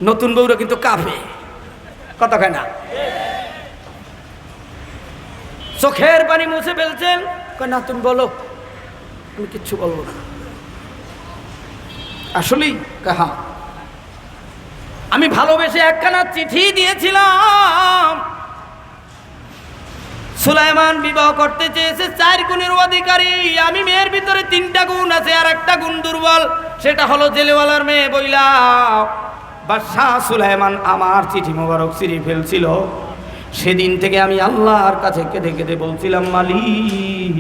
নতুন বউরা কিন্তু কাঁপে, কথা কয় না। চোখের পানি মুছে ফেলছেন, কয় না তুমি বলো, আমি কিচ্ছু বলবো না। আসলেই কাহা আমি ভালোবেসে একখানা চিঠি দিয়েছিলাম। সুলাইমান বিবাহ করতে চেয়েছে 4 গুণের অধিকারী। আমি মেয়ের ভিতরে 3টা গুণ আছে, আর একটা গুণ দুর্বল, সেটা হলো জেলেওয়ালার মেয়ে বইলা। বাদশাহ সুলাইমান আমার চিঠি মোবারক ছিঁড়ে ফেলছিল। সেদিন থেকে আমি আল্লাহর কাছে কেঁদে কেঁদে বলছিলাম, মালিক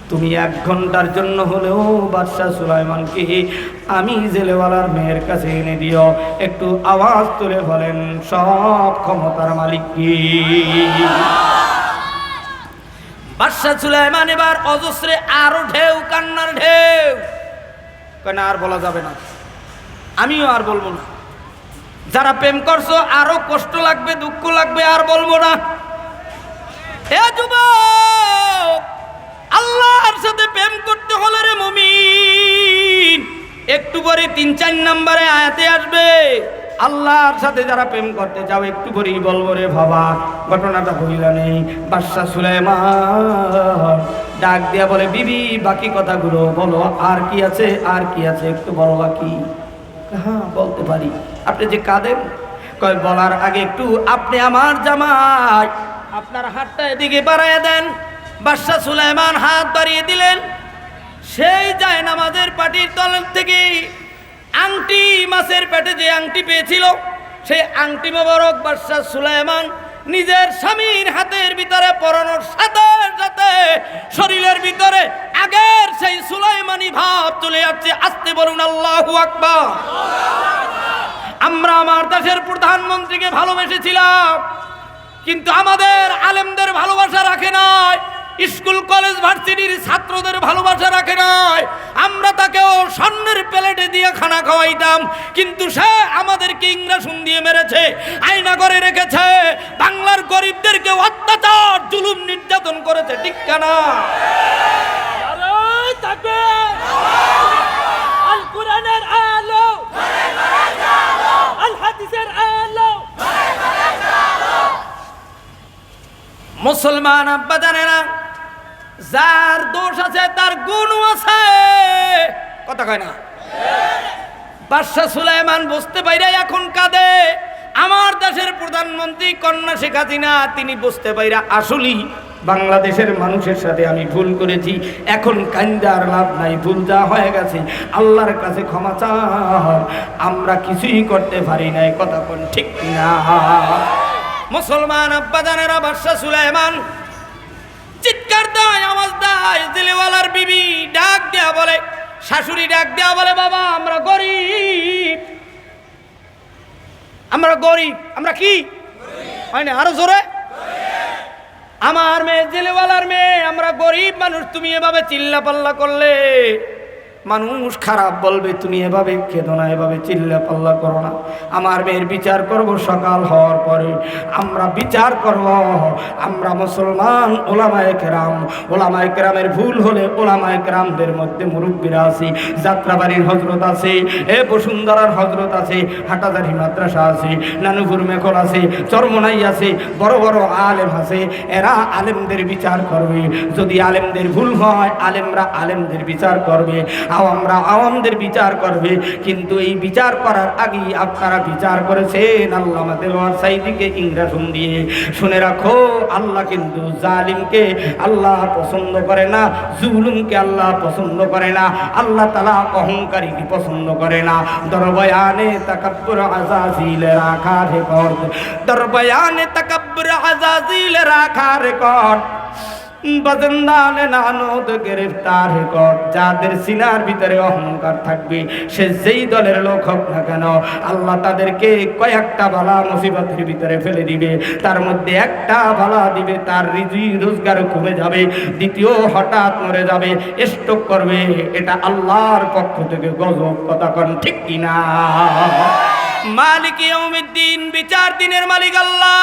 তুমি 1 ঘন্টার জন্য হলেও বাদশাহ সুলাইমানকে আমি জেলেওয়ালার মেয়ের কাছে এনে দিও। একটু আওয়াজ তুলে বলেন, সব ক্ষমতার মালিক কি? বাদশাহ সুলাইমান এবার অজস্রে আরো ঢেউ, কান্নার ঢেউ। কেন আর বলা যাবে না, আমিও আর বলবো না। যারা প্রেম করছো আরো কষ্ট লাগবে, দুঃখ লাগবে, আর বলবো না। এ যুবক, আল্লাহর সাথে প্রেম করতে হলে রে মুমিন, একটু পরে 3-4 নম্বরে আয়াতে আসবে। আল্লাহর সাথে যারা প্রেম করতে যাও, একটু পরেই বলবো রে বাবা, ঘটনাটা হইল নেই। বাদশাহ সুলাইমান ডাক দিয়া বলে, বিবি বাকি কথাগুলো বলো, আর কি আছে, আর কি আছে একটু বলো বাকি। হ্যাঁ বলতে পারি। আপনি যে কাঁদেন, কয় বলার আগে একটু আপনি আমার জামাই, আপনার হাতটা এদিকে বাড়াইয়া দেন। বাদশাহ সুলাইমান হাত বাড়িয়ে দিলেন। সেই যায় নামাজের পাটির তলের থেকে আংটি, মাছের পেটে যে আংটি পেয়েছিল, সেই আংটি মোবারক বাদশাহ সুলাইমান নিজের স্বামীর হাতের ভিতরে পরানোর সাথে সাথে শরীরের ভিতরে আগের সেই সুলাইমানি ভাব চলে যাচ্ছে। আস্তে বলুন আল্লাহু আকবার। আমরা আমার দেশের প্রধানমন্ত্রীকে ভালোবেসেছিলাম, কিন্তু আমাদের আলেমদের ভালোবাসা রাখে নাই, স্কুল কলেজ ভার্সিটির ছাত্রদের ভালোবাসা রাখে নাই। আমরা তাকেও স্বর্ণের প্লেটে দিয়ে খানা খাওয়াইতাম, কিন্তু সে আমাদেরকে ইংরেজন দিয়ে মেরেছে, আয়না করে রেখেছে, বাংলার গরিবদেরকে অত্যাচার জুলুম নির্যাতন করেছে। ঠিক না? আল কোরআনের আলো, আল হাদিসের আলো। মুসলমান আব্বা জানেনা, যার দোষ আছে তার গুণও আছে, কথা কয় না। বাদশাহ সুলাইমান বুঝতে পাইরা এখন কাঁদে। আমার দেশের প্রধানমন্ত্রী কন্যা শেখ হাসিনা, তিনি বুঝতে পাইরা আসলেই বাংলাদেশের মানুষের সাথে আমি ভুল করেছি, এখন কান্দার লাভ নাই, ভুল যা হয়ে গেছে আল্লাহর কাছে ক্ষমা চাও। আমরা কিছুই করতে পারি নাই, কথা কোন ঠিক না? মুসলমান আব্বা জানেরা, বাদশাহ সুলাইমান চিৎকার দেয়, আওয়াজ দেয়। জেলেওয়ালার বিবি ডাক দেয়া বলে, শাশুড়ি ডাক দেয়া বলে, বাবা আমরা গরিব, আমরা গরিব। আমরা কি হয় না, আরো জোরে। আমার মেয়ে জেলেওয়ালার মেয়ে, আমরা গরিব মানুষ। তুমি এভাবে চিল্লা পাল্লা করলে মানুষ খারাপ বলবে, তুমি এভাবে কেঁদো না, এভাবে চিল্লা পাল্লা করো না। আমার মেয়ের বিচার করব সকাল হওয়ার পরে, আমরা বিচার করব। আমরা মুসলমান ওলামায়ে কেরাম, ওলামায়ে কেরামের ভুল হলে ওলামায়ে কেরামদের মধ্যে মুরব্বীরা আছে, যাত্রাবাড়ির হজরত আছে, বসুন্ধরার হজরত আছে, হাটাজারি মাদ্রাসা আছে, নানুপুর মেখল আছে, চরমনাই আছে, বড় বড় আলেম আছে। এরা আলেমদের বিচার করবে। যদি আলেমদের ভুল হয়, আলেমরা আলেমদের বিচার করবে, আওয়ামরা আওয়ামদের বিচার করবে। কিন্তু এই বিচার করার আগেই আপনারা বিচার করেছেন আল্লামা দেওয়ার সাইদিকে ইংরেজন দিয়ে। শুনে রাখো, আল্লাহ কিন্তু জালিমকে আল্লাহ পছন্দ করে না, জুলুমকে আল্লাহ পছন্দ করে না। আল্লাহ তাআলা অহংকারীকে পছন্দ করে না। দরবয়ানে তাকাব্বুর আজাজিল রাখা রেকর্ড, দরবয়ানে তাকাব্বুর আজাজিল রাখা রেকর্ড, বাজেন্দানে নানদ গ্রেফতার রেকর্ড। যাদের সিনার ভিতরে অহংকার থাকবে, সে যেই দলের লোক হোক না কেন, আল্লাহ তাদেরকে কয়েকটা বালা মুসিবতের ভিতরে ফেলে দিবে। তার মধ্যে একটা বালা দিবে, তার রিজি রোজগার কমে যাবে। দ্বিতীয়, হঠাৎ মরে যাবে, স্ট্রোক করবে। এটা আল্লাহর পক্ষ থেকে গজব, কথা কোন ঠিক কিনা? মালিক ইয়াউমিদ্দিন, বিচার দিনের মালিক আল্লাহ।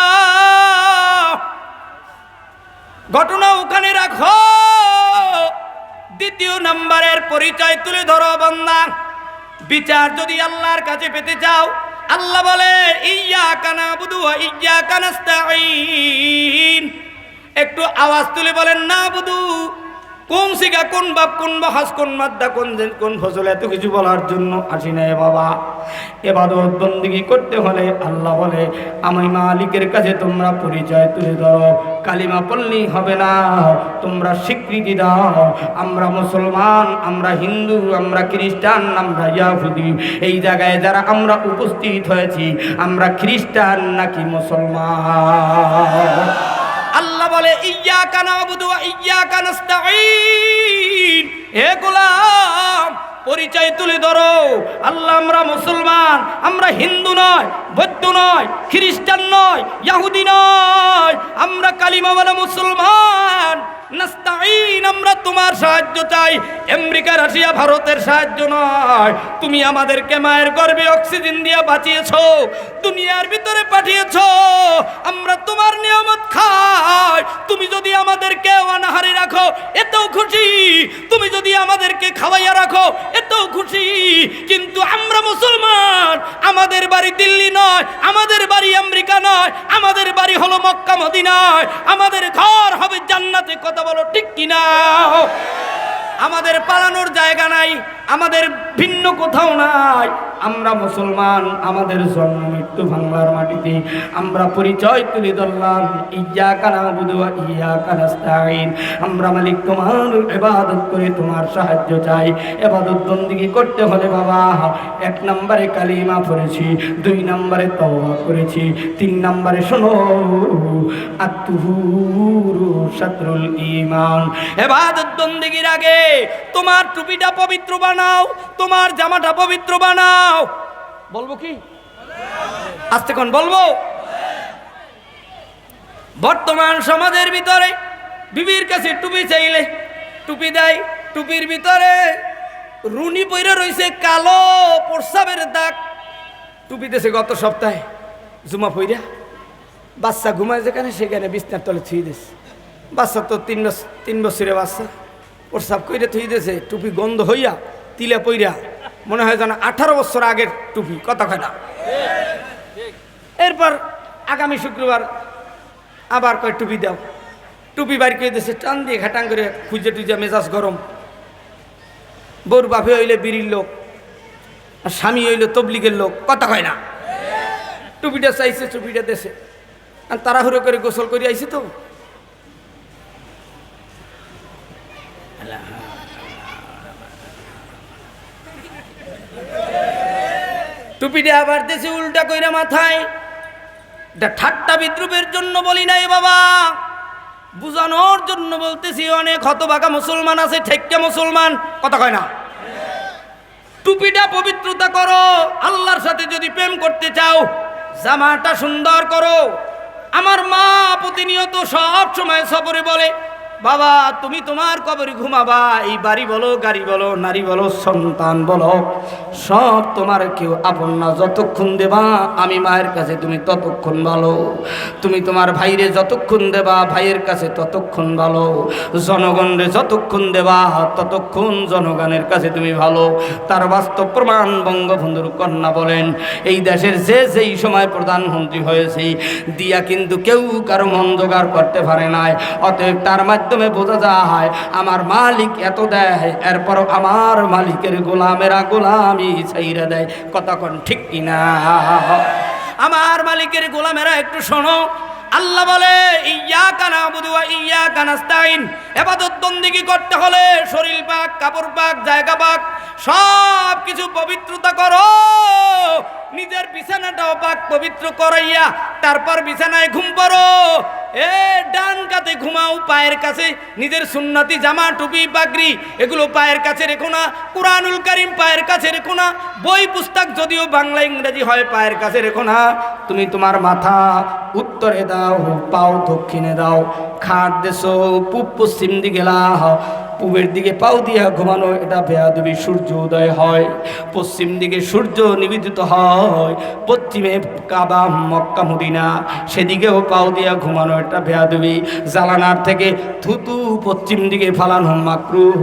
ঘটনা ওখানে রাখো। দ্বিতীয় নম্বরের পরিচয় তুলে ধরো বান্দা। বিচার যদি আল্লাহর কাছে পেতে চাও, আল্লাহ বলে ইয়্যাকা না'বুদু ওয়া ইয়্যাকা নাস্তাঈন। একটু আওয়াজ তুলে বলেন না'বুদু। কোন সিগা, কোন বাপ, কোন বাহাস, কোন মাদ্দা, কোন ফসল, এত কিছু বলার জন্য আসি না বাবা। ইবাদত বন্দেগী করতে হলে আল্লাহ বলে আমি মালিকের কাছে তোমরা পরিচয় তুলে ধরো। কালিমা পড়লেই হবে না, তোমরা স্বীকৃতি দাও আমরা মুসলমান, আমরা হিন্দু, আমরা খ্রিস্টান, আমরা ইহুদি। এই জায়গায় যারা আমরা উপস্থিত হয়েছি, আমরা খ্রিস্টান নাকি মুসলমান? আল্লাহ বলে ইয়্যাকা না'বুদু ওয়া ইয়্যাকা নাস্তাঈন। হে গোলাম, পরিচয় তুলে ধরো আল্লাহ আমরা মুসলমান, আমরা হিন্দু নয়, বৌদ্ধ নয়, খ্রিস্টান নয়, ইহুদি নয়, আমরা কালিমাওয়ালা মুসলমান। নাস্তাঈন, আমরা তোমার সাহায্য চাই। আমেরিকা, রাশিয়া, ভারতের সাহায্য নয়। তুমি আমাদেরকে মায়ের গর্ভে অক্সিজেন দিয়ে বাঁচিয়েছো, দুনিয়ার ভিতরে পাঠিয়েছো, আমরা তোমার নিয়ামত খাই। তুমি যদি আমাদেরকে অনাহারে রাখো এতেও খুশি, তুমি যদি আমাদেরকে খাওয়াইয়া রাখো এতেও খুশি। কিন্তু আমরা মুসলমান, আমাদের বাড়ি দিল্লি নয়, আমাদের বাড়ি আমেরিকা নয়, আমাদের বাড়ি হলো মক্কা মদিনায়, আমাদের ঘর হবে জান্নাতে। কথা বলো ঠিক কিনা? আমাদের পালানোর জায়গা নাই, আমাদের ভিন্ন কোথাও নাই। আমরা মুসলমান, আমাদের জন্ম মৃত্যু বাংলার মাটিতে। আমরা পরিচয় তুলে ধরলাম ইয়্যাকা না'বুদু ওয়া ইয়্যাকা নাস্তাঈন। আমরা মালিক তোমার ইবাদত করে তোমার সাহায্য চাই। ইবাদত বন্দেগী করতে হলে বাবা 1 নম্বরে কালিমা পড়েছি, 2 নম্বরে তওবা করেছি, 3 নম্বরে শোনো আত-তুহুরু শাতরুল ঈমান। ইবাদত বন্দেগীর আগে তোমার টুপিটা পবিত্র বানাও, তোমার জামাটা পবিত্র বানাও। বলবো কি? আস্তে কোন বলবো? বর্তমান সমাজের ভিতরে বিবির কাছে টুপি চাইলে টুপি দেয়, টুপির ভিতরে রুনি পইরা রইছে কালো প্রস্রাবের দাগ। টুপি দেশে গত সপ্তাহে জুমা পইরা বাচ্চা ঘুমায় যেখানে সেখানে বিছনার তলে থুই দিয়েছে। বাচ্চা তো 3 বছরের বাচ্চা, প্রস্রাব কইরে থুই দিয়েছে, টুপি গন্ধ হইয়া তিলে পইরা মনে হয় যেন 18 বছর আগের টুপি। কথা কয় না? এরপর আগামী শুক্রবার আবার কয় টুপি দাও, টুপি বাড়ি করে দিয়েছে, টান দিয়ে ঘাটাং করে খুঁজে টুজে, মেজাজ গরম। বউর বাপে হইলে বিড়ির লোক, আর স্বামী হইলে তবলিগের লোক। কথা কয় না? টুপিটা চাইছে, টুপিটা দেশে, আর তাড়াহুড়ো করে গোসল করে আইছে তো। টুপিটা আবার দেশে উল্টা কইরা মাথায়। এটা ঠাট্টা বিদ্রুপের জন্য বলি নাই বাবা, বুঝানোর জন্য বলতেছি। অনেক হতভাগা মুসলমান আছে, ঠেক্কা মুসলমান। কথা কয় না? টুপিটা পবিত্রতা করো। আল্লাহর সাথে যদি প্রেম করতে চাও জামাটা সুন্দর করো। আমার মা প্রতিনিয়ত সব সময় সবরে বলে, বাবা তুমি তোমার কবরে ঘুমাবা, এই বাড়ি বলো, গাড়ি বলো, নারী বলো, সন্তান বলো, সব তোমার কেউ আপন না। যতক্ষণ দেবা আমি মায়ের কাছে তুমি ততক্ষণ ভালো। তুমি তোমার ভাইরে যতক্ষণ দেবা ভাইয়ের কাছে ততক্ষণ ভালো। জনগণরে যতক্ষণ দেবা ততক্ষণ জনগণের কাছে তুমি ভালো। তার বাস্তব প্রমাণ বঙ্গবন্ধুর কন্যা বলেন, এই দেশের যেই সময় প্রধানমন্ত্রী হয়েছে দিয়া কিন্তু কেউ কারো মন জোগাড় করতে পারে নাই। অতএব তার মাধ্যমে বোঝা যায় আমার মালিক এত দেয়, এরপরও আমার মালিকের গোলামেরা গোলামি ছাইরা দেয়। কথা কোন ঠিক কিনা? আমার মালিকের গোলামেরা একটু শোনো। আল্লাহ বলে ইয়্যাকা না'বুদু ওয়া ইয়্যাকা নাস্তাঈন। ইবাদত বন্দেগী করতে হলে শরীর পাক, কাপড় পাক, জায়গা পাক, সব কিছু পবিত্রতা করো। নিজের বিছানাটাও পাক পবিত্র করাইয়া তারপর বিছানায় ঘুম পড়ো। ডান কাতে ঘুমাও, পায়ের কাছে নিজের সুন্নতি জামা, টুপি, পাগড়ি এগুলো পায়ের কাছে রেখো না। কুরআনুল কারীম পায়ের কাছে রেখো না। বই পুস্তক যদিও বাংলা ইংরেজি হয় পায়ের কাছে রেখো না। তুমি তোমার মাথা উত্তরে দাও, পাও দক্ষিণে দাও, খাট দেশো পূব পশ্চিম দিকে লাও। পূবের দিকে পাও দিয়া ঘুমানো এটা বেয়াদবি। সূর্য উদয় হয়, পশ্চিম দিকে সূর্য নিবেদিত হয়, পশ্চিমে কাবা মক্কা মদিনা, সেদিকেও পাও দিয়া ঘুমানো এটা বেয়াদবি। জালানার থেকে থুতু পশ্চিম দিকে ফালানো মাকরুহ।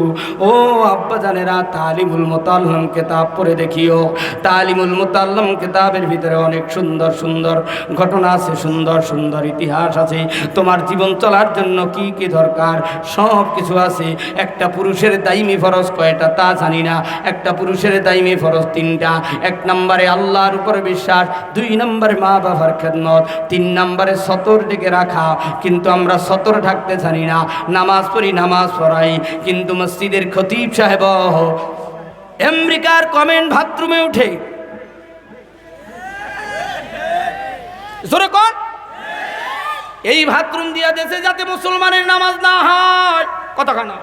ও আব্বা জানেরা, তালিমুল মুতাল্লাম কিতাব পড়ে দেখিও। তালিমুল মুতাল্লাম কিতাবের ভিতরে অনেক সুন্দর সুন্দর ঘটনা আছে, সুন্দর সুন্দর ইতিহাস আছে। তোমার জীবন চলার জন্য কি কি দরকার সব কিছু আছে। একটা পুরুষের দাইমি ফরজ কয়টা তা জানি না। একটা পুরুষের দাইমি ফরজ 3টা। 1 নম্বরে আল্লাহর উপরে বিশ্বাস, 2 নম্বরে মা বাবার খেদমত, 3 নম্বরে সতর ডেকে রাখা। কিন্তু আমরা সতর ঢাকতে জানি না। নামাজ পড়ি, নামাজ পড়াই, কিন্তু মসজিদের খতিব সাহেব আমেরিকার কমেন্ট বাথরুমে উঠে জোরে কোন এই বাথরুম দিয়া দেশে যাতে মুসলমানের নামাজ না হয়, কতখানা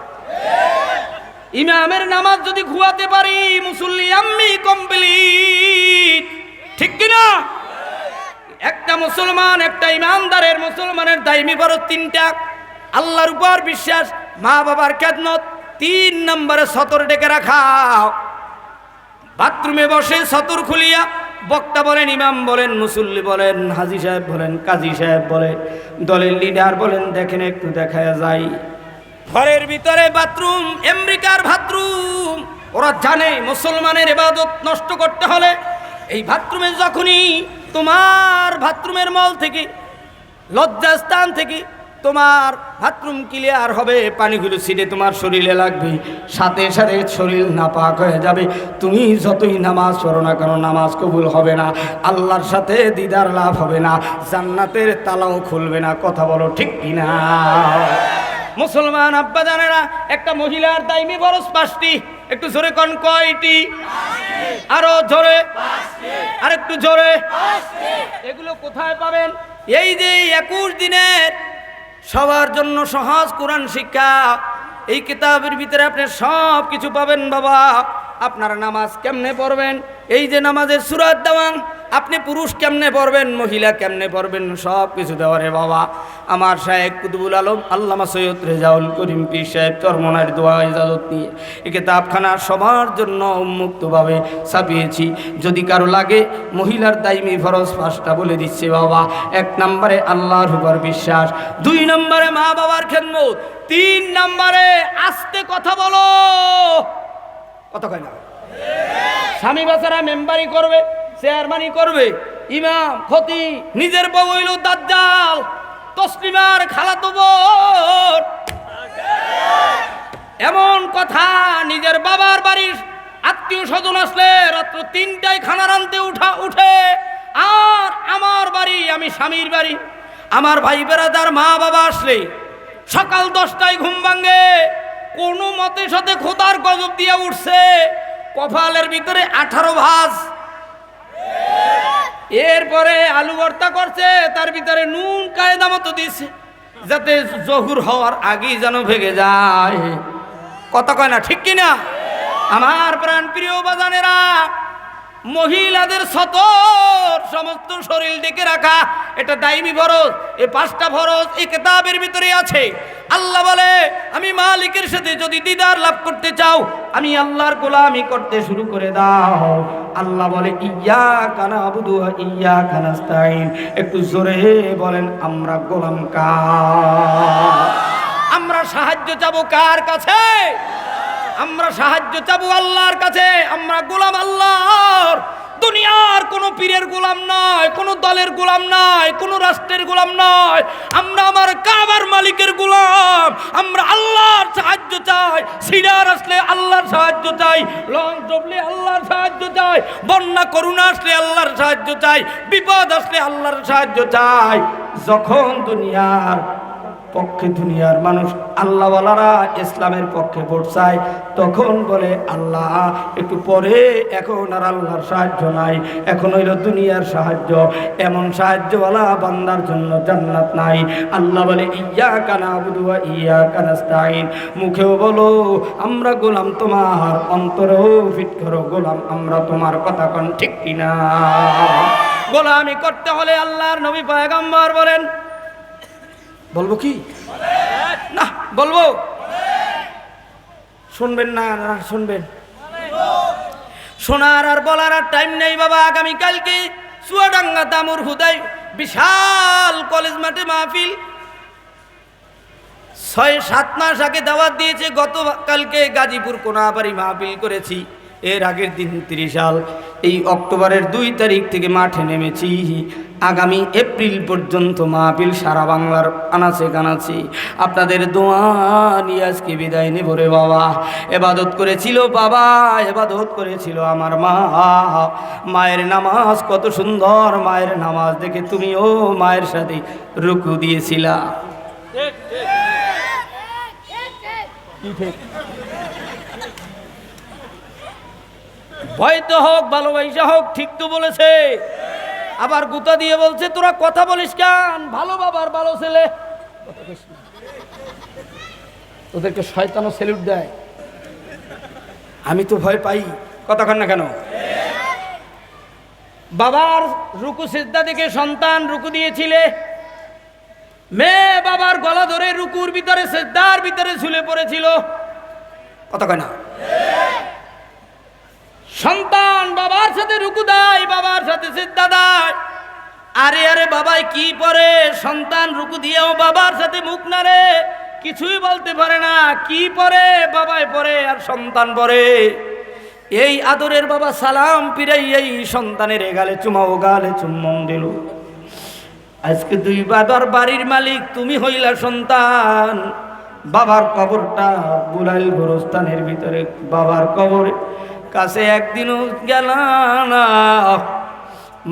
ইমামের নামাজ যদি ঘুয়াতে পারি মুসল্লি আমি কমপ্লিট, ঠিক কিনা? একটা মুসলমান, একটা ইমানদারের মুসলমানের দাইমি ফরজ 3টা। আল্লাহর উপর বিশ্বাস, মা বাবার খেদমত, 3 নম্বরে সতর ডেকে রাখা। বাথরুমে বসে সতর খুলিয়া বক্তা বলেন, ইমাম বলেন, মুসল্লি বলেন, হাজী সাহেব বলেন, কাজী সাহেব বলেন, দলের লিডার বলেন, দেখেন একটু দেখায় যায় ঘরের ভিতরে বাথরুম, আমেরিকার বাথরুম। ওরা জানে মুসলমানের ইবাদত নষ্ট করতে হলে এই বাথরুমে যখনই তোমার বাথরুমের মল থেকে, লজ্জাস্থান থেকে তোমার বাথরুম ক্লিয়ার হবে, পানিগুলো ছিটে তোমার শরীরে লাগবে, সাথে সাথে শরীর নাপাক হয়ে যাবে। তুমি যতই নামাজ পড়ো না কেন নামাজ কবুল হবে না, আল্লাহর সাথে দিদার লাভ হবে না, জান্নাতের তালাও খুলবে না। কথা বলো ঠিক কিনা? মুসলমান আব্বা জানেরা, একটা মহিলার দাইমি ফরজ 5টি। একটু জোরে কোন কয়টি? আরো জোরে, আর একটু জোরে। এগুলো কোথায় পাবেন? এই যে 21 দিনের সবার জন্য সহজ কোরআন শিক্ষা, এই কিতাবের ভিতরে আপনি সব কিছু পাবেন। বাবা, আপনারা নামাজ কেমনে পড়বেন, এই যে নামাজের সূরাত দেওয়ান, আপনি পুরুষ কেমনে পড়বেন, মহিলা কেমনে পড়বেন, সব কিছু দেওয়ারে বাবা। আমার শায়েখ কুতুবুল আলম আল্লামা সৈয়দ রেজাউল করিম পীর সাহেব চরমনার দোয়া ইজাজত নিয়ে এই কিতাবখানা সবার জন্য উন্মুক্তভাবে ছাপিয়েছি। যদি কারো লাগে, মহিলার দাইমি ফরজ 5টা বলে দিচ্ছে বাবা। 1 নম্বরে আল্লাহর উপর বিশ্বাস, 2 নম্বরে মা বাবার খেদমত, 3 নম্বরে আস্তে কথা বলো। কত কয় না? স্বামী বাচ্চারা মেম্বারি করবে, চেয়ারম্যানই করবে, ইমাম খতিব, নিজের বউ হইল দাজ্জাল, তসলিমার খালাতো বোন। এমন কথা, নিজের বাবার বাড়ির আত্মীয় স্বজন আসলে রাত্র 3টায় খানা রাঁধতে উঠে। আর আমার বাড়ি, আমি স্বামীর বাড়ি, আমার ভাই বেরাদার মা বাবা আসলে সকাল 10টায় ঘুম ভাঙে, কোনো মতে সাথে খোদার গজব দিয়ে উঠছে, কপালের ভিতরে 18 ভাঁজ, এরপরে আলু ভর্তা করছে, তার ভিতরে নুন কায়দা মতো দিচ্ছে, যাতে জহুর হওয়ার আগেই যেন ভেঙে যায়। কথা কয় না ঠিক কিনা? আমার প্রাণ প্রিয় বাজানেরা, মহিলাদের সতর সমস্ত শরীর ডেকে রাখা এটা দাইমি ফরজ। এই 5টা ফরজ এই কিতাবের ভিতরে আছে। আল্লাহ বলে, আমি মালিকের সাথে যদি দিদার লাভ করতে চাও, আমি আল্লাহর গোলামি করতে শুরু করে দাও। আল্লাহ বলে, ইয়্যাকা না'বুদু ওয়া ইয়্যাকা নাস্তাঈন। একটু জোরে বলেন, আমরা গোলাম কার? আমরা সাহায্য চাবো কার কাছে? আমরা সাহায্য চাবো আল্লাহর কাছে। আমরা গোলাম আল্লাহর। দুনিয়ার কোনো পীরের গোলাম নয়, কোনো দলের গোলাম নয়, কোনো রাষ্ট্রের গোলাম নয়। আমরা আমার কাবার মালিকের গোলাম। আমরা আল্লাহর সাহায্য চাই। সিডার আসলে আল্লাহর সাহায্য চাই, লং ডবলে আল্লাহর সাহায্য চাই, বন্যা করুণা আসলে আল্লাহর সাহায্য চাই, বিপদ আসলে আল্লাহর সাহায্য চাই। যখন দুনিয়ার পক্ষে, দুনিয়ার মানুষ আল্লাহওয়ালারা ইসলামের পক্ষে ভোট চায়, তখন বলে আল্লাহ একটু পরে, এখন আর আল্লাহর সাহায্য নাই, এখন হইল দুনিয়ার সাহায্য। এমন সাহায্যওয়ালা বান্দার জন্য জান্নাত নাই। আল্লাহ বলে, ইয়্যাকা না'বুদু ওয়া ইয়্যাকা নাস্তাঈন। মুখেও বলো আমরা গোলাম তোমার, অন্তরেও ফিট করো গোলাম আমরা তোমার। কথা কোন ঠিক কিনা? গোলামি করতে হলে আল্লাহর নবী পয়গম্বর বলেন, বলবো কি না বলবো? শুনবেন না শুনবেন? শোনার আর বলার আর টাইম নেই বাবা। আগামীকালকে চুয়াডাঙ্গা দামুর হুদাই বিশাল কলেজ মাঠে মাহফিল। 6-7 মাস আগে দাওয়াত দিয়েছে, গতকালকে গাজীপুর কোনাবাড়ি মাহফিল করেছি। এর আগের দিন 30 সাল এই অক্টোবরের 2 তারিখ থেকে মাঠে নেমেছি। আগামী এপ্রিল পর্যন্ত মাহফিল সারা বাংলার আনাচে কানাচে। আপনাদের দোয়া নিয়ে আজকে বিদায় নেব রে বাবা। এবাদত করেছিল বাবা, এবাদত করেছিল আমার মা। মায়ের নামাজ কত সুন্দর, মায়ের নামাজ দেখে তুমিও মায়ের সাথে রুকু দিয়েছিলা। ভয়তো হোক ভালোবাসা হোক, ঠিক তো বলেছে। আবার গুতা দিয়ে বলছে তোরা কথা বলিস কেন, ভালো বাবার ভালো ছেলে। ওদেরকে শয়তানও স্যালুট দেয়, আমি তো ভয় পাই। কথা কন না কেন? বাবার রুকু সিজদা দেখে সন্তান রুকু দিয়েছিলে, মেয়ে বাবার গলা ধরে রুকুর ভিতরে সিজদার ভিতরে ঝুলে পড়েছিল। কথা কয় না? সন্তান বাবার সাথে রুকু দেয়, বাবার সাথে সিজদা দেয়। আরে আরে বাবাই কি পরে, সন্তান রুকু দিয়েও বাবার সাথে মুখ নাড়ে, কিছুই বলতে পারে না। কি পরে, বাবাই পরে আর সন্তান পরে। এই আদরের বাবা সালাম ফিরাই এই সন্তানের গালে চুমা, ও গালে চুম্বন দিল। আজকে 2 বাবার বাড়ির মালিক তুমি হইলা সন্তান। বাবার কবরটা বুলাইল গোরস্থানের ভিতরে, বাবার কবরে কাছে একদিনও গেল না।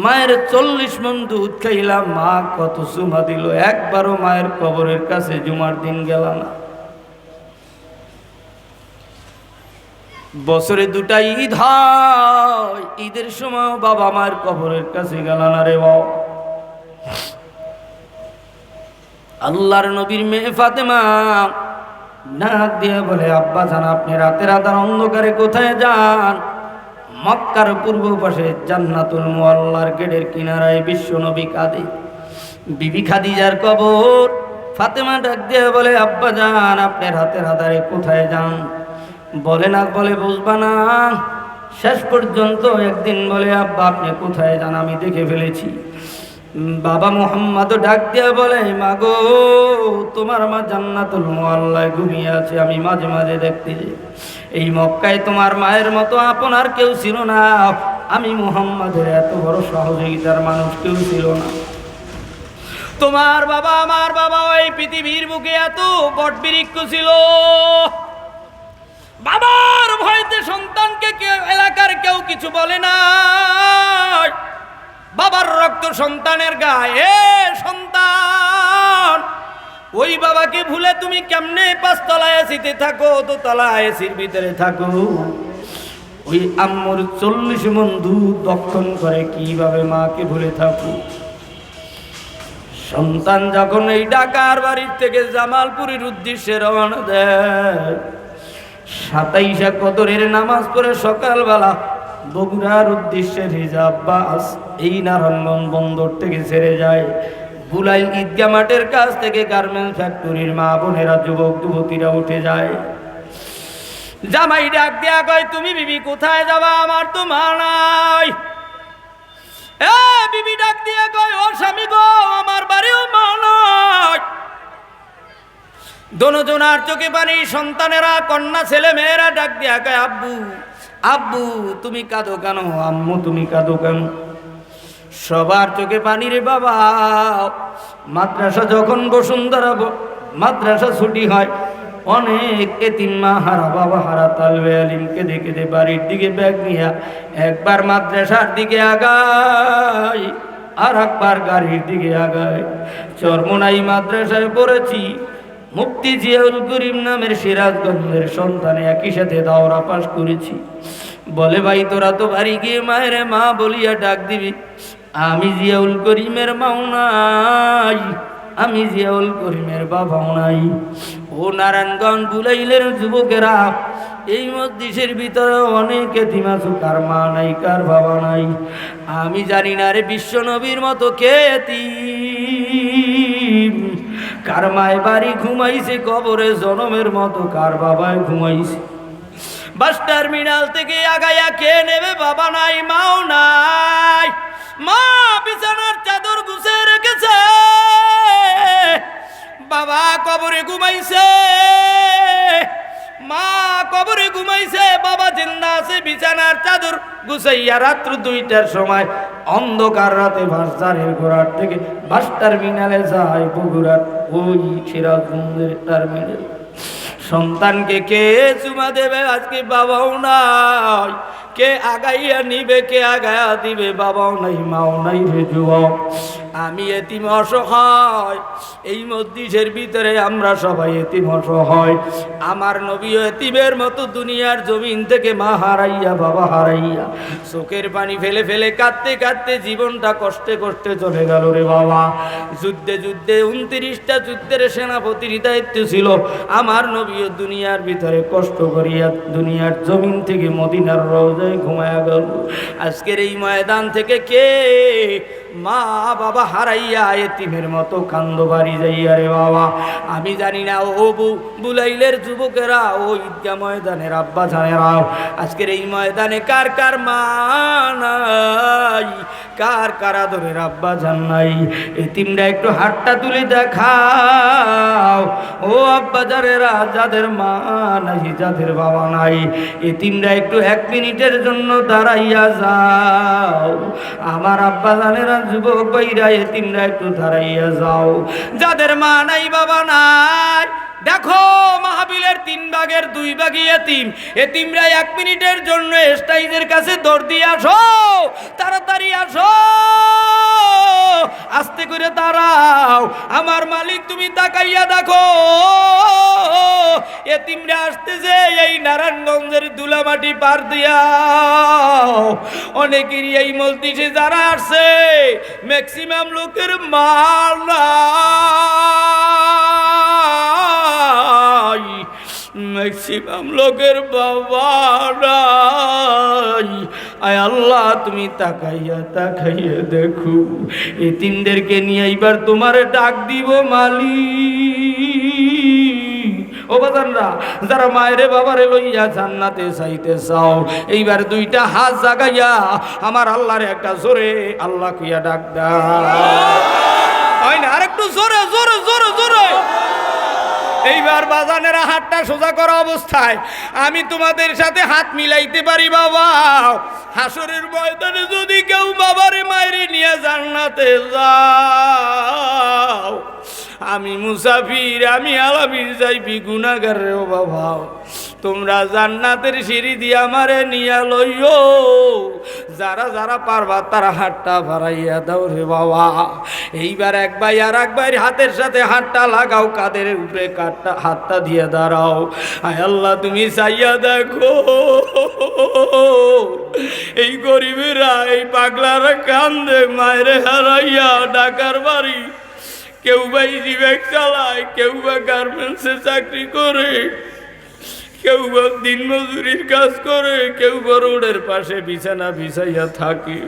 মায়ের 40 মণ দুধ খাইলাম, মা কত চুমা দিল, একবারও মায়ের কবরের কাছে জুমার দিন গেল না। বছরে 2টা ঈদ হয়, ঈদের সময় বাবা মায়ের কবরের কাছে গেল না রে বাবা। আল্লাহর নবীর মেয়ে ফাতেমা ডাক দিয়ে বলে, আব্বা জান আপনি রাতের আধার অন্ধকারে কোথায় যান? মক্কার পূর্ব পাশে জান্নাতুল মুআল্লার গেটের কিনারায় বিশ্ব নবী কাঁদে, বিবি খাদিজার কবর। ফাতেমা ডাক দিয়ে বলে, আব্বা জান আপনি রাতের আধারে কোথায় যান? বলে না, বলে বুঝবা না। শেষ পর্যন্ত একদিন বলে, আব্বা আপনি কোথায় যান, আমি দেখে ফেলেছি। বাবা মুহাম্মদ ডাক দিয়ে বলে, মা গো তোমার মা জান্নাতুল মুআল্লায় ঘুমিয়ে আছে, আমি মাঝে মাঝে দেখতে যাই। এই মক্কায় তোমার মায়ের মতো আপন আর কেউ ছিল না। আমি মুহাম্মাদের এত বড় সহযোগিতার মানুষ কেউ ছিল না। তোমার বাবা আমার বাবা ওই পৃথিবীর বুকে এত বটবৃক্ষ ছিল, বাবার ভয়তে সন্তানকে এলাকার কেউ কিছু বলে না। বাবার রক্ত সন্তানের গায়ে, সন্তান ওই বাবাকে ভুলে তুমি কেমনে 5 তলায় এসিতে থাকো, দোতলায় এসির ভিতরে থাকো। ওই আম্মুর 40 মণ দুধ দক্ষণ করে কিভাবে মাকে ভুলে থাকো। সন্তান যখন এই ঢাকার বাড়ির থেকে জামালপুরের উদ্দেশ্যে রওনা দেয়, 27 কদরের নামাজ পড়ে সকালবেলা বগুড়ার উদ্দেশ্যে রিজার্ভ বাস এই নারায়ণগঞ্জ বন্দর থেকে ছেড়ে যায়। বুলাইল ঈদগাহ মাঠের কাছ থেকে গার্মেন্টস ফ্যাক্টরির মা বোনেরা, যুবক যুবতীরা উঠে যায়। জামাই ডাক দেয়া কয়, তুমি বিবি কোথায় যাবা, আমার তো মা নাই। এ বিবি ডাক দিয়া কয়, ও স্বামী গো আমার বাড়িও মা নাই। দোনোজনার চোখে পানি। সন্তানেরা, কন্যা ছেলে মেয়েরা ডাক দিয়া কয়, আব্বু আব্বু তুমি কাঁদো কেন, আম্মু তুমি কাঁদো কেন? সবার চোখে পানি রে বাবা। মাদ্রাসা যখন বসুন্ধরা মাদ্রাসা ছুটি হয়, অনেক এতিম মা হারা বাবা হারা তালবে আলিমকে দেখে দে বাড়ির দিকে ব্যাগ নিয়া একবার মাদ্রাসার দিকে আগায়, আর একবার গাড়ির দিকে আগায়। চরমোনাই মাদ্রাসায় পড়েছি, মুফতি জিয়াউল করিম নামের সিরাজগঞ্জের সন্তানে একই সাথে দাওরা পাশ করেছি। বলে ভাই তোরা তো বাড়ি গিয়ে মায়ের মা বলিয়া ডাক দিবি। আমি জিয়াউল করিমের মাও নাই, আমি জিয়াউল করিমের বাবাও নাই। ও নারায়ণগঞ্জ বুলাইলের যুবকেরা, এই মসজিদের ভিতরে অনেক এতিম আছে, কার মা নাই কার বাবা নাই। আমি জানি না রে বিশ্ব নবীর মতো কে এতিম, কার মায় বাড়ি ঘুমাইছে কবরে জনমের মতো, কার বাবায় ঘুমাইছে। বাস টার্মিনাল থেকে আগায়া কে নেবে? বাবা নাই, মাও নাই। মা বিছানার চাদর গুছিয়ে রেখেছে, বাবা কবরে ঘুমাইছে। মা কবরে ঘুমাইছে, বাবা জিন্দা আছে। বিছানার চাদর গুছাইয়া রাত্র 2টার সময় অন্ধকার রাতে বাসের ঘোড়ার থেকে বাস টার্মিনালে যায় বগুড়ার ওই সিরাজগঞ্জের টার্মিনাল। সন্তানকে কে চুমা দেবে? আজকে বাবাও নাই। কে আগাইয়া নিবে? কে আগায়া দিবে? বাবাও নাই, মাও নাই রে যুবক। আমি এতিম অসহায়। এই মসজিদের ভিতরে আমরা সবাই এতিম অসহায়। আমার নবীও এতিমের মতো দুনিয়ার জমিন থেকে মা হারাইয়া, বাবা হারাইয়া, চোখের পানি ফেলে ফেলে কাঁদতে কাঁদতে জীবনটা কষ্টে কষ্টে চলে গেল রে বাবা। যুদ্ধে যুদ্ধে 29টা যুদ্ধের সেনাপতির দায়িত্ব ছিল। আমার নবীও দুনিয়ার ভিতরে কষ্ট করিয়া দুনিয়ার জমিন থেকে মদিনার রওজায় ঘুমায়া গেল। আজকের এই ময়দান থেকে কে মা বাবা হারাইয়া এতিমের মতো কান্দ বাড়ি যাইয়া রে বাবা? আমি জানি না ও বুলাইলের যুবকেরা, ও ঈদগাহ ময়দানের আব্বা জানেরাও, আজকের এই ময়দানে কার কার মা নাই, কার কার আদরের আব্বা জান নাই? এতিমরা একটু হাতটা তুলে দেখাও। ও আব্বা জানেরা, যাদের মা নাই, যাদের বাবা নাই, এতিমরা একটু 1 মিনিটের জন্য দাঁড়াইয়া যাও। আমার আব্বা জানেরা, যুবক ভাইরা, এতিমরা একটু দাঁড়াইয়া যাও। যাদের মা নাই, বাবা নাই, দেখো মাহফিলের 3 ভাগের 2 ভাগই এতিম। এতিমরা 1 মিনিটের জন্য স্টেজের কাছে দৌড় দিয়ে আসো, তাড়াতাড়ি আসো, আস্তে করে দাঁড়াও। আমার মালিক তুমি তাকাইয়া দেখো, এতিমরা আসতেছে এই নারায়ণগঞ্জের ধুলামাটি পার দিয়া। অনেকেরই এই মসজিদে যারা আসছে, ম্যাক্সিমাম লোকের মাল নাই, ম্যাক্সিমাম লোকের বাবা নাই। আয় আল্লাহ, তুমি তাকাইয়া তাকাইয়া দেখো, এতিমদেরকে নিয়ে এইবার তোমার ডাক দিব মালিক। ও বাজানরা, যারা মায়েরে বাবারে লইয়া জান্নাতে চাইতে চাও, এইবার 2টা হাত জাগাইয়া আমার আল্লাহরে একটা জোরে আল্লাহ কইয়া ডাক দাও। হয় না? আরেকটু জোরে জোরে জোরে জোরে। এইবার বাজানেরা হাতটা সোজা করা অবস্থায় আমি তোমাদের সাথে হাত মিলাইতে পারি বাবা। হাসরের ময়দানে যদি কেউ বাবারে মায়েরে নিয়ে জান্নাতে যাও, আমি মুসাফির, আমি আলামির যাইবি গুনাহগার রে ও বাবা। তোমরা জান্নাতের সিঁড়ি দিয়ে আমারে নিয়া লইও। যারা যারা পারবা তারা হাতটা বাড়াইয়া দাও রে বাবা। এইবার এক ভাই আর এক ভাইয়ের হাতের সাথে হাতটা লাগাও, কাদের উপরে হাতটা দিয়ে দাঁড়াও। আয় আল্লাহ, তুমি চাইয়া দেখো, এই গরিবেরা, এই পাগলারা কান্দে মায়েরে হারাইয়া ঢাকার বাড়ি। কেউ বা ইজিব্যাগ চালায়, কেউ বা গার্মেন্টসে চাকরি করে, কেউ বা দিন মজুরির কাজ করে, কেউ বা রোডের পাশে বিছানা বিছাইয়া থাকে।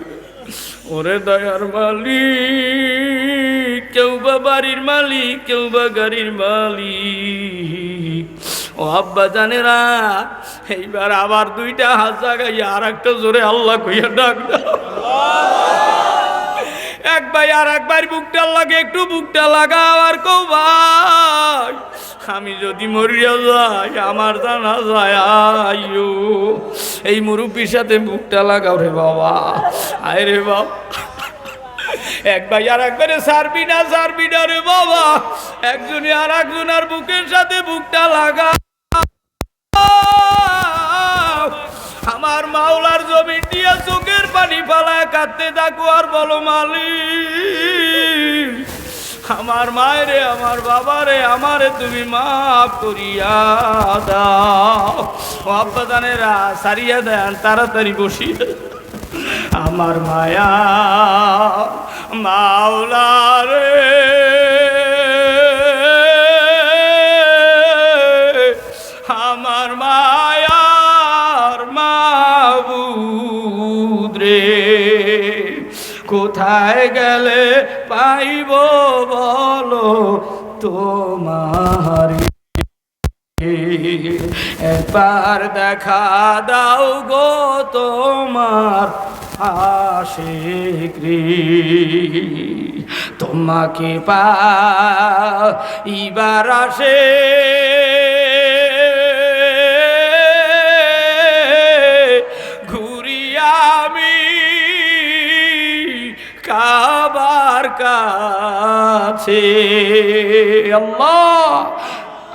ওরে দয়ার মালিক, কেউ বা বাড়ির মালিক, কেউ বা গাড়ির মালিক। ও আব্বা জানেরা, এইবার আবার 2টা হাত জাগাইয়া আর একটা জোরে আল্লাহ কইয়া ডাক দাও। এক ভাই আর এক ভাই বুকটা লাগে, একটু বুকটা লাগাও আর কও ভাই, আমি যদি মরিয়া যাই আমার জানা যায় আইও। এই মুরব্বীর সাথে বুকটা লাগাও রে বাবা। আয় রে বাবা, এক ভাই আর একবারে সারবি না রে বাবা। একজনে আর একজনের বুকের সাথে বুকটা লাগা। আমার মাওলার জমিন দিয়া চোখের পানি ফালায় কাঁদতে থাকো আর বলো মালিক, আমার মায়েরে, আমার বাবারে, আমারে তুমি মাফ করিয়া দাও। ও আব্বা জানেরা, সারিয়া দেন, তাড়াতাড়ি বসিয়ে দেন। আমার মায়া মাওলারে, আমার মায়ার মাবুদ রে, কোথায় গেলে পাইব বলো তোমার একবার দেখা দাও গো তোমার আশিক রে, তোমাকে পাইবার আসে ঘুরি আমি কাবার কাছে। আল্লাহ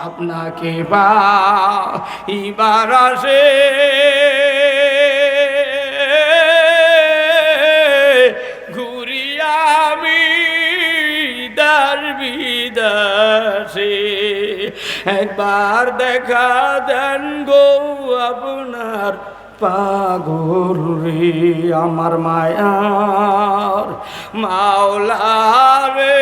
আপনাকে পাইবার আসে ঘুরি আমি দার বিদাসে, একবার দেখা দেন গো আপনার পাগল রে, আমার মায়ার মাওলা রে,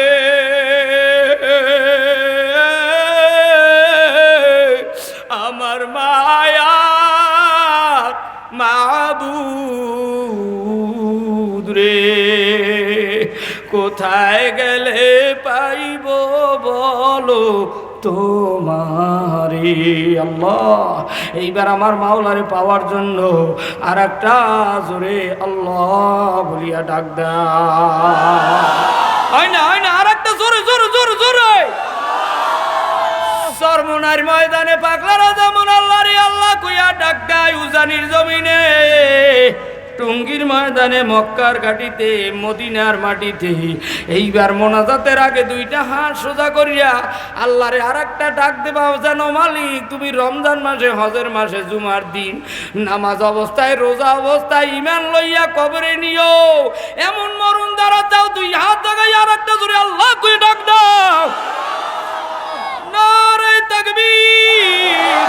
আমার মায়ার মাবুদ রে, কোথায় গেলে পাইব বলো তোমারে। আল্লাহ এইবার আমার মাওলারে পাওয়ার জন্য আর একটা জোরে আল্লাহ বলিয়া ডাক দেয় না, হয় না, আর একটা জোরে জোরে জোরে জোরে। চরমনার ময়দানে পাগলারা যেমন আল্লাহ রে আল্লাহ কইয়া ডাক দেয়, উজানির জমিনে টুঙ্গির ময়দানে মক্কার ঘাটিতে মদিনার মাটিতে এইবার মোনাজাতের আগে দুইটা হাত সোজা করিয়া আল্লাহরে আর একটা ডাক দেবা, যেন মালিক তুমি রমজান মাসে হজের মাসে জুমার দিন নামাজ অবস্থায় রোজা অবস্থায় ঈমান লইয়া কবরে নিও, এমন মরণ দ্বারা চাও দুই হাত জাগাই আর একটা জোরে আল্লাহ কই ডাক দাও। নারে তাকবীর,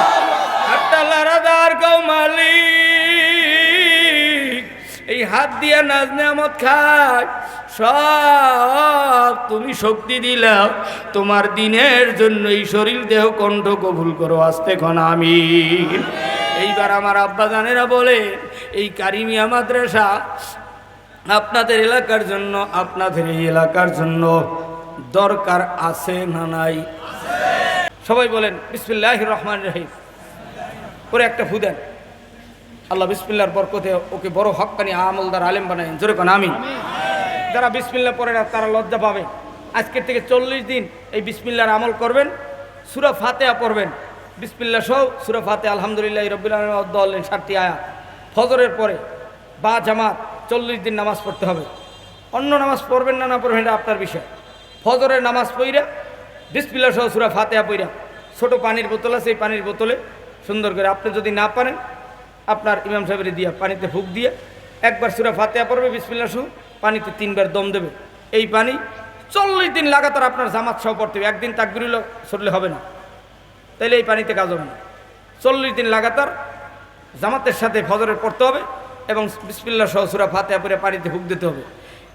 হাতটা লারাদার গাও মালিক, এই হাত দিয়া নাজ নেয়ামত খায় সব তুমি শক্তি দিলাও তোমার দিনের জন্য, এই শরীর দেহ কণ্ঠ কবুল করো আস্তে খন আমিন। এইবার আমার আব্বা জানেরা বলে এই কারিমিয়া মাদ্রাসা আপনাদের এলাকার জন্য, আপনাদের এই এলাকার জন্য দরকার আছে না নাই? সবাই বলেন বিসমিল্লাহির রহমানির রহিম করে একটা ফু দেন। আল্লাহ বিসমিল্লাহর বরকতে ওকে বড় হক্কানি আমলদার আলেম বানায়, জোরে কোন আমিন। যারা বিসমিল্লাহ পড়ে না তারা লজ্জা পাবে। আজকের থেকে 40 দিন এই বিসমিল্লাহর আমল করবেন, সূরা ফাতিহা পড়বেন, বিসমিল্লাহ সহ সূরা ফাতিহা আলহামদুলিল্লাহি রাব্বিল আলামিন 7টি আয়াত ফজরের পরে বা জামাত 40 দিন নামাজ পড়তে হবে। অন্য নামাজ পড়বেন না পড়বেন এটা আপনার বিষয়। ফজরের নামাজ পড়া বিসমিল্লাহ সহ সূরা ফাতিহা পড়া, ছোট পানির বোতল আছে এই পানির বোতলে সুন্দর করে, আপনি যদি না পারেন আপনার ইমাম সাহেবের দিয়া পানিতে ফুঁক দিয়ে একবার সূরা ফাতিহা পড়বে বিসমিল্লাহ সহ, পানিতে 3 বার দম দেবে। এই পানি 40 দিন লাগাতার আপনার জামাত সহ পড়তে হবে। একদিন তাকবীরুল্লাহ ছড়লে হবে না, তাইলে এই পানিতে কাজ হবে না। 40 দিন লাগাতার জামাতের সাথে ফজরের পড়তে হবে এবং বিসমিল্লাহ সহ সূরা ফাতিহা পড়ে পানিতে ফুঁক দিতে হবে।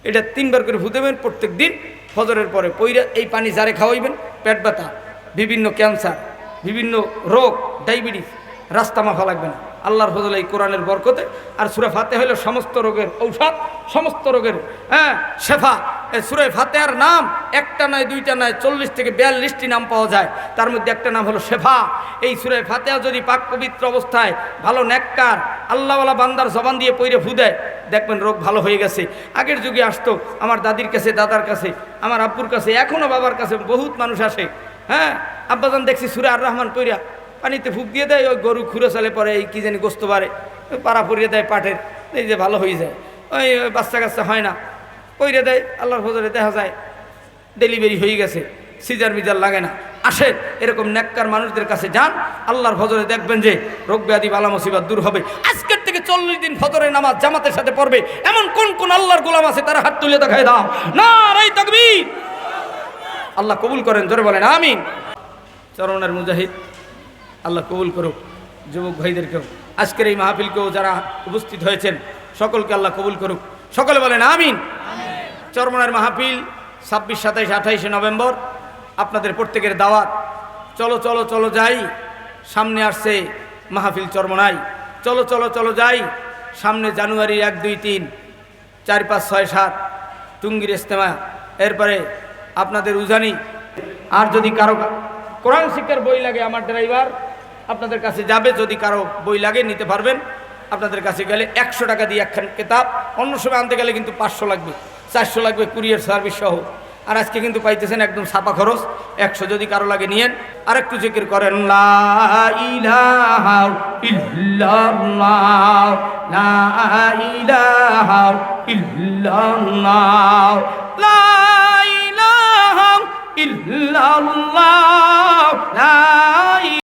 এটা 3 বার করে ফু দেবেন প্রত্যেক দিন ফজরের পরে পইরা। এই পানি যারে খাওয়াইবেন পেট ব্যথা, বিভিন্ন ক্যান্সার, বিভিন্ন রোগ, ডায়াবেটিস রাস্তা মাফা লাগবে না আল্লাহর ফজলে এই কোরআনের বরকতে। আর সূরা ফাতিহা হলো সমস্ত রোগের ঔষধ, সমস্ত রোগের শেফা। এই সূরা ফাতিহার নাম একটা নয় দুইটা নয় 40 থেকে 42টি নাম পাওয়া যায়, তার মধ্যে একটা নাম হলো শেফা। এই সূরা ফাতিহা যদি পাক পবিত্র অবস্থায় ভালো নেককার আল্লাহওয়ালা বান্দার জবান দিয়ে পইরে ফু দেয় দেখবেন রোগ ভালো হয়ে গেছে। আগের যুগে আসতো আমার দাদির কাছে, দাদার কাছে, আমার আব্বুর কাছে, এখনও বাবার কাছে বহুত মানুষ আসে। আব্বাজান দেখছি সূরা আর রহমান পইরা পানিতে ফুঁক দিয়ে দেয়, ওই গরু খুঁড়ে চালে পরে এই কি জানি গোস্ত পারে পাড়া পরিয়ে দেয় পাটের, এই যে ভালো হয়ে যায়। ওই বাচ্চা কাচ্চা হয় না পইরে দেয়, আল্লাহর ফজলে দেখা যায় ডেলিভারি হয়ে গেছে, সিজার মিজার লাগে না। আসেন এরকম নেককার মানুষদের কাছে যান, আল্লাহর ফজরে দেখবেন যে রোগ ব্যাধি বালা মুসিবত দূর হবে। আজকের থেকে 40 দিন ফজরের নামাজ জামাতের সাথে পড়বে এমন কোন কোন আল্লাহর গোলাম আছে তারা হাত তুলে দেখায় দাও। নারে তাকবীর, আল্লাহ কবুল করেন, জোরে বলেন আমিন। চরণের মুজাহিদ আল্লাহ কবুল করুক। যুবক ভাইদেরকেও আজকের এই মাহফিলকেও যারা উপস্থিত হয়েছেন সকলকে আল্লাহ কবুল করুক, সকলে বলেন আমিন। চরমনার মাহফিল 26, 27, 28 নভেম্বর আপনাদের প্রত্যেকের দাওয়াত। চলো চলো চলো যাই, সামনে আসছে মাহফিল চরমনাই। চলো চলো চলো যাই, সামনে জানুয়ারি 1, 2, 3, 4, 5, 6, 7 টুঙ্গির ইজতেমা, এরপরে আপনাদের উজানি। আর যদি কারো কোরআন শিক্ষার বই লাগে আমার ড্রাইভার আপনাদের কাছে যাবে, যদি কারো বই লাগে নিতে পারবেন। আপনাদের কাছে গেলে 100 টাকা দিয়ে একখান কিতাব, অন্য সময় আনতে গেলে কিন্তু 500 লাগবে, 400 লাগবে কুরিয়ার সার্ভিস সহ। আর আজকে কিন্তু পাইতেছেন একদম ছাপা খরচ 100, যদি কারো লাগে নিয়েন। আর একটু জিকির করেন, লা ইলাহা ইল্লাল্লাহ, লা ইলাহা ইল্লাল্লাহ, লা ইলাহা ইল্লাল্লাহ।